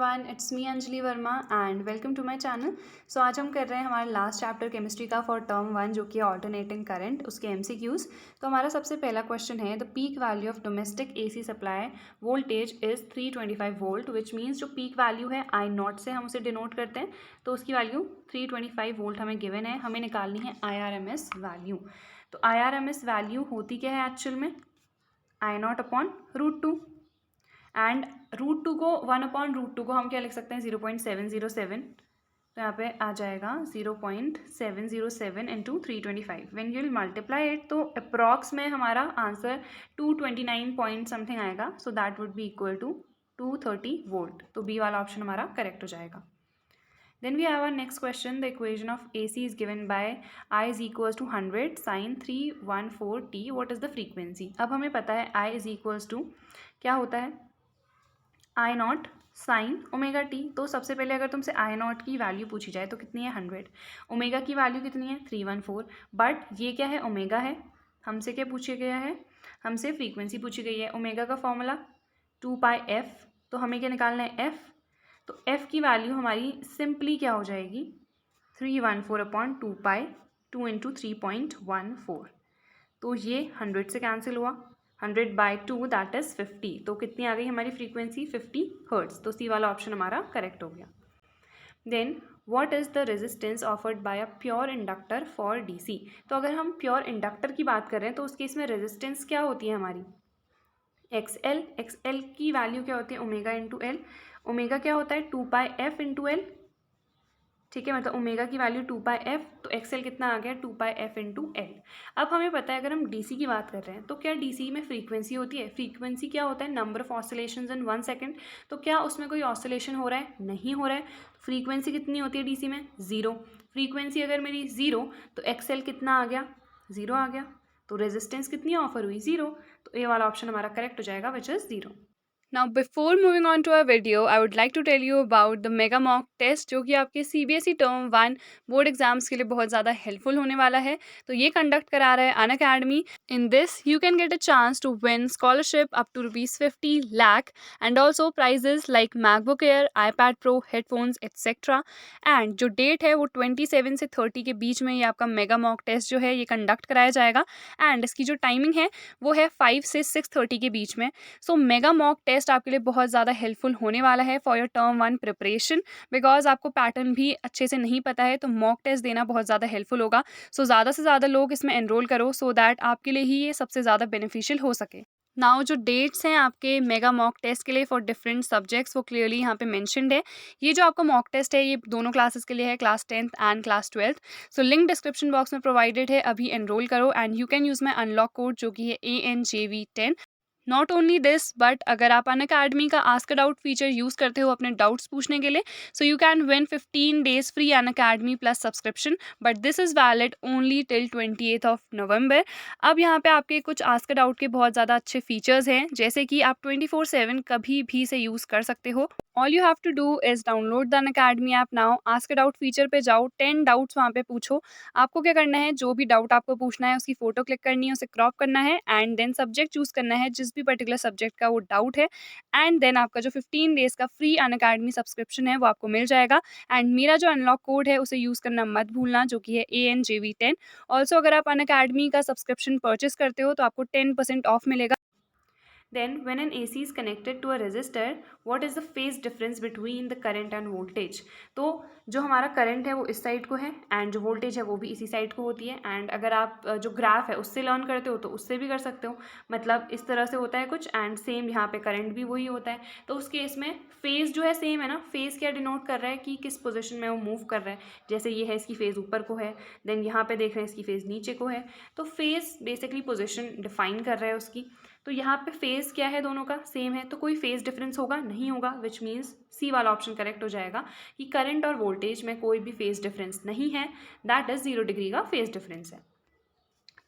Everyone, it's me Anjali Verma and welcome to my channel. So आज हम कर रहे हैं हमारा लास्ट चैप्टर केमिस्ट्री का फॉर टर्म 1 जो कि ऑल्टरनेटिंग करंट, उसके एमसीक्यूज। तो हमारा सबसे पहला क्वेश्चन है, the peak value of domestic AC supply voltage is 325 volt, which means जो पीक वैल्यू है आई नॉट से हम उसे डिनोट करते हैं, तो उसकी वैल्यू 325 वोल्ट हमें गिवन है। हमें निकालनी है IRMS वैल्यू। तो IRMS वैल्यू होती क्या है एक्चुअल में, I0/√2 एंड √2 को 1/√2 को हम क्या लिख सकते हैं 0.707। तो यहाँ पे आ जाएगा 0.707 into 325। When you will multiply it तो अप्रॉक्स में हमारा आंसर 229 पॉइंट समथिंग आएगा। So that would be equal to 230 volt. तो बी वाला ऑप्शन हमारा करेक्ट हो जाएगा। Then we have our next question. The equation of AC is given by I is equals to 100 sin 314t. What is the frequency? अब हमें पता है I is equals to क्या होता है, I0 साइन ओमेगा टी। तो सबसे पहले अगर तुमसे I0 की वैल्यू पूछी जाए तो कितनी है 100, ओमेगा की वैल्यू कितनी है 314, बट ये क्या है ओमेगा है, हमसे क्या पूछा गया है, हमसे फ्रीक्वेंसी पूछी गई है। ओमेगा का फॉर्मूला 2πf, तो हमें क्या निकालना है f। तो f की वैल्यू हमारी सिंपली क्या हो जाएगी 314/2π, 2 इंटू 3.14। तो ये 100 से कैंसिल हुआ, 100/2 दैट इज़ 50। तो कितनी आ गई हमारी फ्रीक्वेंसी 50 हर्ट्ज। तो सी वाला ऑप्शन हमारा करेक्ट हो गया। Then what is the resistance offered by a pure inductor for DC. तो अगर हम प्योर इंडक्टर की बात कर रहे हैं तो उस केस में रेजिस्टेंस क्या होती है हमारी XL की वैल्यू क्या होती है ओमेगा इंटू एल। ओमेगा क्या होता है 2πf इंटू एल, ठीक है, मतलब ओमेगा की वैल्यू 2πf, तो XL कितना आ गया 2πf इंटू एल। अब हमें पता है अगर हम DC की बात कर रहे हैं तो क्या DC में फ्रीक्वेंसी होती है, फ्रीक्वेंसी क्या होता है number of oscillations in 1 second. तो क्या उसमें कोई ऑसिलेशन हो रहा है, नहीं हो रहा है। फ्रीक्वेंसी कितनी होती है DC में 0। फ्रीक्वेंसी अगर मेरी 0 तो XL कितना आ गया 0 आ गया। तो रेजिस्टेंस कितनी ऑफर हुई 0। तो ए वाला ऑप्शन हमारा करेक्ट हो जाएगा which is 0। Now before moving on to our video, I would like to tell you about the Mega Mock Test जो कि आपके CBSE टर्म 1 बोर्ड एग्जाम्स के लिए बहुत ज़्यादा हेल्पफुल होने वाला है। तो ये कंडक्ट करा रहा है Unacademy. In this you can get a chance to win scholarship up to ₹50 lakh and also prizes like MacBook Air, iPad Pro, headphones etcetera. And जो डेट है वो 27 से 30 के बीच में ये आपका मेगा मॉक टेस्ट जो है ये कंडक्ट कराया जाएगा। एंड इसकी जो टाइमिंग है वो है 5 से 6:30 के बीच में। सो मेगा मॉक टेस्ट आपके लिए बहुत ज़्यादा हेल्पफुल होने वाला है for your term 1 preparation, because आपको पैटर्न भी अच्छे से नहीं पता है तो मॉक टेस्ट देना बहुत ज़्यादा हेल्पफुल होगा। सो ज़्यादा से ज़्यादा लोग इसमें एनरोल करो सो दैट आपके लिए ही ये सबसे ज़्यादा बेनिफिशियल हो सके। नाउ जो डेट्स हैं आपके मेगा मॉक टेस्ट के लिए फॉर डिफरेंट सब्जेक्ट्स वो क्लियरली यहाँ पे मेंशन्ड है। ये जो आपका मॉक टेस्ट है ये दोनों क्लासेस के लिए है, class 10th and class 12th। So link description box में प्रोवाइडेड है, अभी एनरोल करो and you can use my unlock code जो कि है ANJV10। Not only this but अगर आप अनअकैडमी का आस्क डाउट फीचर यूज़ करते हो अपने डाउट्स पूछने के लिए so you can win 15 days free Unacademy plus subscription, but this is valid only till 28 नवंबर। अब यहाँ पे आपके कुछ आस्क डाउट के बहुत ज़्यादा अच्छे फीचर्स हैं जैसे कि आप 24/7 कभी भी से यूज़ कर सकते हो। All you have to do is download the Unacademy app now, ask doubt feature पे जाओ, 10 डाउट्स वहाँ पे पूछो। आपको क्या करना है, जो भी डाउट आपको पूछना है उसकी फ़ोटो क्लिक करनी है, उसे क्रॉप करना है एंड देन सब्जेक्ट चूज़ करना है जिस भी पर्टिकुलर सब्जेक्ट का वो डाउट है। एंड देन आपका जो 15 डेज़ का फ्री अनअकैडमी सब्सक्रिप्शन है वो आपको मिल जाएगा। एंड मेरा जो अनलॉक कोड है उसे यूज़ करना मत भूलना जो कि है ANJV10। ऑल्सो अगर आप अनअकैडमी का सब्सक्रिप्शन परचेस करते हो तो आपको 10% ऑफ मिलेगा। Then when an AC is connected to a resistor, what is the phase difference between the current and voltage? तो जो हमारा करंट है वो इस साइड को है एंड जो वोल्टेज है वो भी इसी साइड को होती है। एंड अगर आप जो ग्राफ है उससे लर्न करते हो तो उससे भी कर सकते हो, मतलब इस तरह से होता है कुछ एंड सेम यहाँ पे करंट भी वही होता है। तो उस केस में फेज़ जो है सेम है ना, फेज़ क्या डिनोट कर रहा है कि किस पोजिशन में वो मूव कर रहा है। जैसे ये है इसकी फेज़ ऊपर को है, देन यहाँ पे देख रहे हैं इसकी फेज़ नीचे को है। तो फेज़ बेसिकली पोजिशन डिफाइन कर रहा है उसकी। तो यहाँ पे फेज़ क्या है दोनों का सेम है तो कोई फेज़ डिफरेंस होगा नहीं होगा, विच मीन्स सी वाला ऑप्शन करेक्ट हो जाएगा कि करंट और वोल्टेज में कोई भी फेज़ डिफरेंस नहीं है, दैट इज़ 0 डिग्री का फेज़ डिफरेंस है,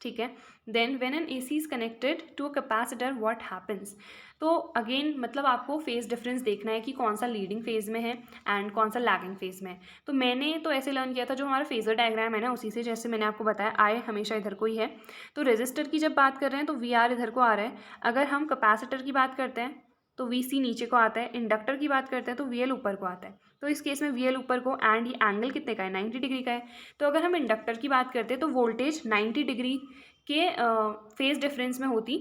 ठीक है। Then when an AC is connected to a capacitor what happens. तो अगेन मतलब आपको फेज़ डिफरेंस देखना है कि कौन सा लीडिंग फेज़ में है एंड कौन सा लैगिंग फेज़ में है। तो मैंने तो ऐसे लर्न किया था, जो हमारा फेज़र डायग्राम है ना उसी से, जैसे मैंने आपको बताया आई हमेशा इधर को ही है। तो रेजिस्टर की जब बात कर रहे हैं तो VR इधर को आ रहा है। अगर हम कैपेसिटर की बात करते हैं तो VC नीचे को आता है। इंडक्टर की बात करते हैं तो VL ऊपर को आता है। तो इस केस में VL ऊपर को एंड ये एंगल कितने का है, 90 डिग्री का है। तो अगर हम इंडक्टर की बात करते हैं तो वोल्टेज 90 डिग्री के फेज़ डिफरेंस में होती।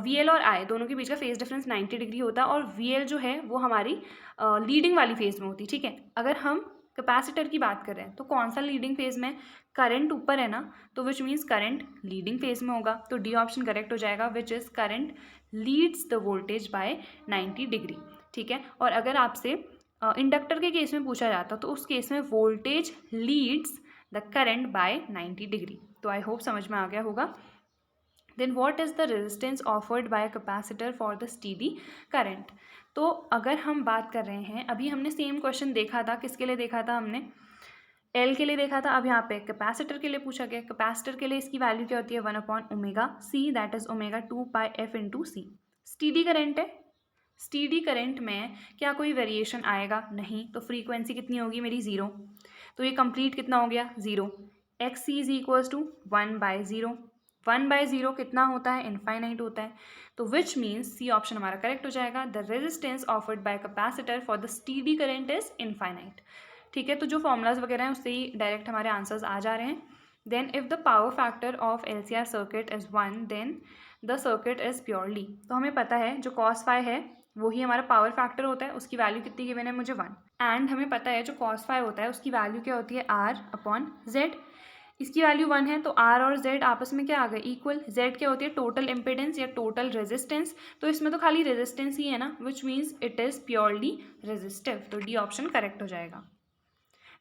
VL और I दोनों के बीच का फेज़ डिफरेंस 90 डिग्री होता और VL जो है वो हमारी लीडिंग वाली फेज़ में होती, ठीक है। अगर हम कैपेसिटर की बात कर रहे हैं तो कौन सा लीडिंग फेज़ में, करंट ऊपर है ना, तो which means current leading phase में होगा। तो डी ऑप्शन करेक्ट हो जाएगा, which is current leads the voltage bye 90 degree, ठीक है। और अगर आपसे इंडक्टर के केस में पूछा जाता तो उस केस में voltage leads the current by 90 degree. तो आई होप समझ में आ गया होगा। Then what is the resistance offered by capacitor for the steady current. तो अगर हम बात कर रहे हैं, अभी हमने सेम क्वेश्चन देखा था, किसके लिए देखा था हमने, एल के लिए देखा था। अब यहाँ पे कैपेसिटर के लिए पूछा गया। कैपेसिटर के लिए इसकी वैल्यू क्या होती है, 1/ω/C, that is ω2πf/C। Steady current है, स्टेडी करंट में क्या कोई वेरिएशन आएगा, नहीं। तो फ्रीक्वेंसी कितनी होगी मेरी, 0। तो ये कंप्लीट कितना हो गया, 0। XC is equals to 1/0। 1/0 कितना होता है, इनफाइनाइट होता है। तो विच मीन्स सी ऑप्शन हमारा करेक्ट हो जाएगा, the resistance offered by capacitor for the steady current is infinite, ठीक है। तो जो फॉर्मूलाज वगैरह हैं उससे ही डायरेक्ट हमारे आंसर्स आ जा रहे हैं। Then if the power factor of LCR circuit is 1 then the circuit is purely. तो हमें पता है जो cos phi है वही हमारा पावर फैक्टर होता है, उसकी वैल्यू कितनी गिवन है मुझे, 1। एंड हमें पता है जो cos phi होता है उसकी वैल्यू क्या होती है, R/Z। इसकी वैल्यू 1 है तो R और Z आपस में क्या आ गए, इक्वल। Z क्या होती है, टोटल इम्पिडेंस या टोटल रेजिस्टेंस। तो इसमें तो खाली रेजिस्टेंस ही है ना, which means it is purely resistive. तो डी ऑप्शन करेक्ट हो जाएगा।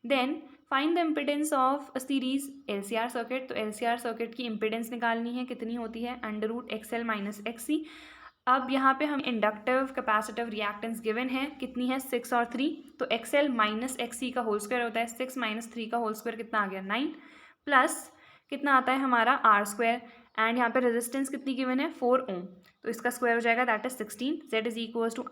Then find the impedance of a series LCR circuit. तो LCR सर्किट की इम्पिडेंस निकालनी है, कितनी होती है, √XL - XC। अब यहाँ पे हम इंडक्टिव कैपेसिटिव रिएक्टेंस गिवन है, कितनी है, 6 और 3। तो XL - XC का होल स्क्वायर होता है, 6 - 3 का होल स्क्वायर कितना आ गया, 9, प्लस कितना आता है हमारा R²। एंड यहाँ पे रेजिस्टेंस कितनी गिवन है, 4 ओम। तो इसका स्क्वायर हो जाएगा, that is 16। Z is equals to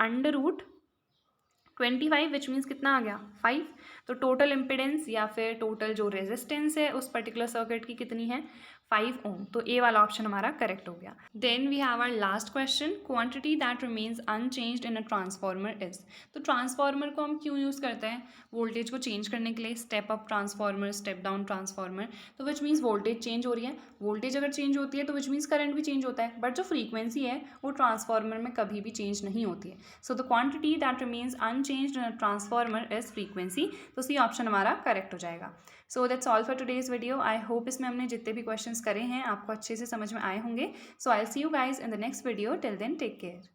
√25 विच मीन्स कितना आ गया, 5। तो टोटल इम्पिडेंस या फिर टोटल जो रेजिस्टेंस है उस पर्टिकुलर सर्किट की कितनी है, 5 ओम। तो ए वाला ऑप्शन हमारा करेक्ट हो गया। Then we have our last question, quantity that remains unchanged in a transformer is. तो ट्रांसफार्मर को हम क्यों यूज़ करते हैं, वोल्टेज को चेंज करने के लिए, step up transformer, step down transformer. तो विच मीन्स वोल्टेज चेंज हो रही है, वोल्टेज अगर चेंज होती है तो विच मीन्स करंट भी चेंज होता है, बट जो फ्रीक्वेंसी है वो ट्रांसफार्मर में कभी भी चेंज नहीं होती है। So the quantity that remains unchanged in a transformer is frequency. तो सी ऑप्शन हमारा करेक्ट हो जाएगा। So that's all for today's video. I hope इसमें हमने जितने भी क्वेश्चंस करे हैं आपको अच्छे से समझ में आए होंगे। So I see you guys in the next video. Till then take care.